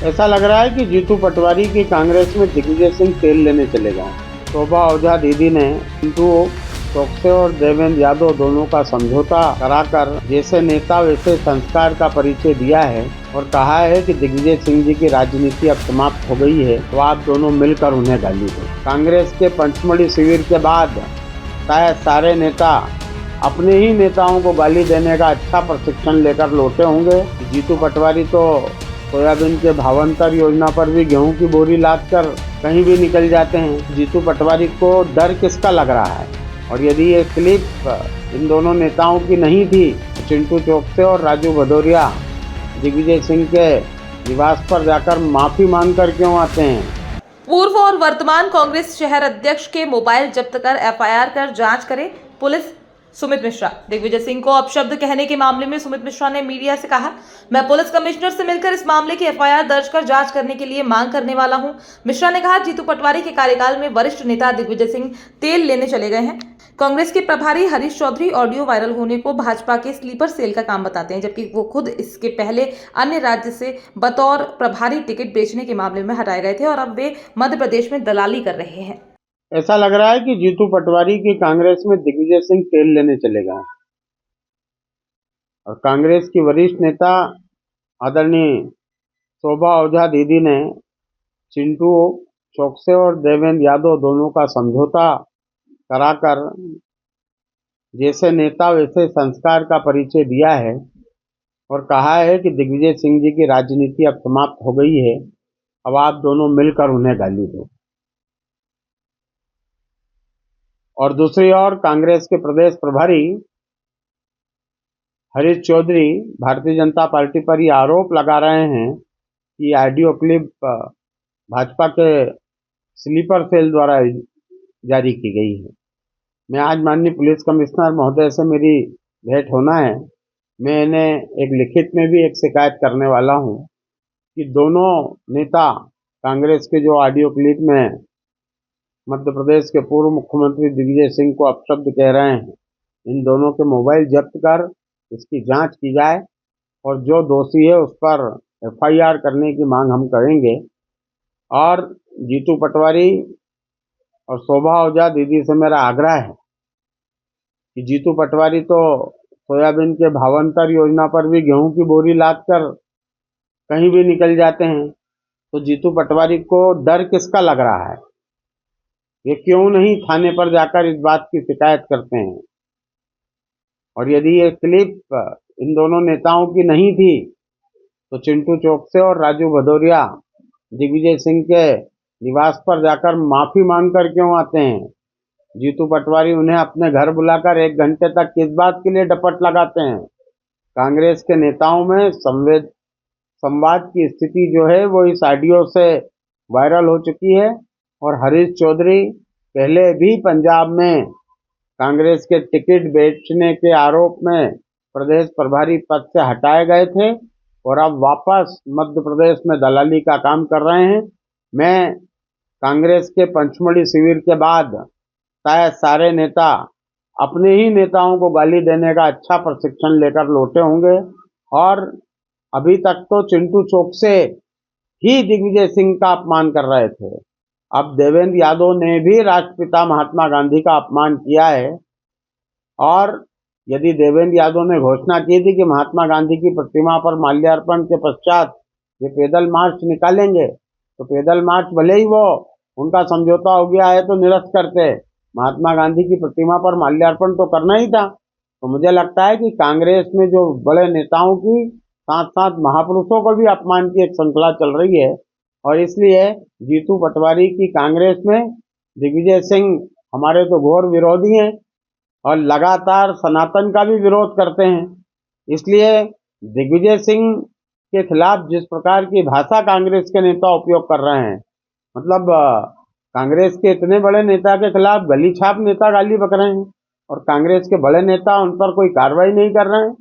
ऐसा लग रहा है कि जीतू पटवारी की कांग्रेस में दिग्विजय सिंह तेल लेने चले गए। शोभा ओझा दीदी ने चिंटू चोकसे और देवेंद्र यादव दोनों का समझौता कराकर जैसे नेता वैसे संस्कार का परिचय दिया है और कहा है कि दिग्विजय सिंह जी की राजनीति अब समाप्त हो गई है, तो आप दोनों मिलकर उन्हें गाली दो। कांग्रेस के पंचमढ़ी शिविर के बाद शायद सारे नेता अपने ही नेताओं को गाली देने का अच्छा प्रशिक्षण लेकर लौटे होंगे। जीतू पटवारी तो सोयाबीन के भावांतर योजना पर भी गेहूं की बोरी लाद कर कहीं भी निकल जाते हैं। जीतू पटवारी को डर किसका लग रहा है? और यदि ये क्लिप इन दोनों नेताओं की नहीं थी तो चिंटू चोकसे और राजू भदौरिया दिग्विजय सिंह के निवास पर जाकर माफी मांगकर क्यों आते हैं? पूर्व और वर्तमान कांग्रेस शहर अध्यक्ष के मोबाइल जब्त कर एफआईआर कर जांच करे पुलिस। सुमित मिश्रा। दिग्विजय सिंह को अपशब्द कहने के मामले में सुमित मिश्रा ने मीडिया से कहा, मैं पुलिस कमिश्नर से मिलकर इस मामले की एफआईआर दर्ज कर जांच करने के लिए मांग करने वाला हूं। मिश्रा ने कहा, जीतू पटवारी के कार्यकाल में वरिष्ठ नेता दिग्विजय सिंह तेल लेने चले गए हैं। कांग्रेस के प्रभारी हरीश चौधरी ऑडियो वायरल होने को भाजपा के स्लीपर सेल का काम बताते हैं, जबकि वो खुद इसके पहले अन्य राज्य से बतौर प्रभारी टिकट बेचने के मामले में हटाए गए थे और अब वे मध्य प्रदेश में दलाली कर रहे हैं। ऐसा लग रहा है कि जीतू पटवारी की कांग्रेस में दिग्विजय सिंह तेल लेने चले गए और कांग्रेस की वरिष्ठ नेता आदरणीय शोभा ओझा दीदी ने चिंटू चोकसे और देवेंद्र यादव दोनों का समझौता कराकर जैसे नेता वैसे संस्कार का परिचय दिया है और कहा है कि दिग्विजय सिंह जी की राजनीति अब समाप्त हो गई है, अब आप दोनों मिलकर उन्हें गाली दो। और दूसरी ओर कांग्रेस के प्रदेश प्रभारी हरीश चौधरी भारतीय जनता पार्टी पर ये आरोप लगा रहे हैं कि ऑडियो क्लिप भाजपा के स्लीपर सेल द्वारा जारी की गई है। मैं आज माननीय पुलिस कमिश्नर महोदय से मेरी भेंट होना है। मैं इन्हें एक लिखित में भी एक शिकायत करने वाला हूं कि दोनों नेता कांग्रेस के जो ऑडियो क्लिप में मध्य प्रदेश के पूर्व मुख्यमंत्री दिग्विजय सिंह को अपशब्द कह रहे हैं, इन दोनों के मोबाइल जब्त कर इसकी जांच की जाए और जो दोषी है उस पर एफआईआर करने की मांग हम करेंगे। और जीतू पटवारी और शोभा ओझा दीदी से मेरा आग्रह है कि जीतू पटवारी तो सोयाबीन के भावांतर योजना पर भी गेहूं की बोरी लाद कर कहीं भी निकल जाते हैं, तो जीतू पटवारी को डर किसका लग रहा है? ये क्यों नहीं थाने पर जाकर इस बात की शिकायत करते हैं? और यदि ये क्लिप इन दोनों नेताओं की नहीं थी तो चिंटू चोकसे और राजू भदौरिया दिग्विजय सिंह के निवास पर जाकर माफी मांगकर क्यों आते हैं? जीतू पटवारी उन्हें अपने घर बुलाकर 1 घंटे तक किस बात के लिए डपट लगाते हैं? कांग्रेस के नेताओं में संवाद की स्थिति जो है वो इस ऑडियो से वायरल हो चुकी है और हरीश चौधरी पहले भी पंजाब में कांग्रेस के टिकट बेचने के आरोप में प्रदेश प्रभारी पद से हटाए गए थे और अब वापस मध्य प्रदेश में दलाली का काम कर रहे हैं। मैं कांग्रेस के पंचमढ़ी शिविर के बाद शायद सारे नेता अपने ही नेताओं को गाली देने का अच्छा प्रशिक्षण लेकर लौटे होंगे और अभी तक तो चिंटू चोकसे ही दिग्विजय सिंह का अपमान कर रहे थे। अब देवेंद्र यादव ने भी राष्ट्रपिता महात्मा गांधी का अपमान किया है और यदि देवेंद्र यादव ने घोषणा की थी कि महात्मा गांधी की प्रतिमा पर माल्यार्पण के पश्चात ये पैदल मार्च निकालेंगे, तो पैदल मार्च भले ही वो उनका समझौता हो गया है तो निरस्त करते, महात्मा गांधी की प्रतिमा पर माल्यार्पण तो करना ही था। तो मुझे लगता है कि कांग्रेस में जो बड़े नेताओं की साथ साथ महापुरुषों को भी अपमान की एक श्रृंखला चल रही है और इसलिए जीतू पटवारी की कांग्रेस में दिग्विजय सिंह हमारे तो घोर विरोधी हैं और लगातार सनातन का भी विरोध करते हैं। इसलिए दिग्विजय सिंह के खिलाफ जिस प्रकार की भाषा कांग्रेस के नेता उपयोग कर रहे हैं, मतलब कांग्रेस के इतने बड़े नेता के खिलाफ गली छाप नेता गाली बक रहे हैं और कांग्रेस के बड़े नेता उन पर कोई कार्रवाई नहीं कर रहे हैं।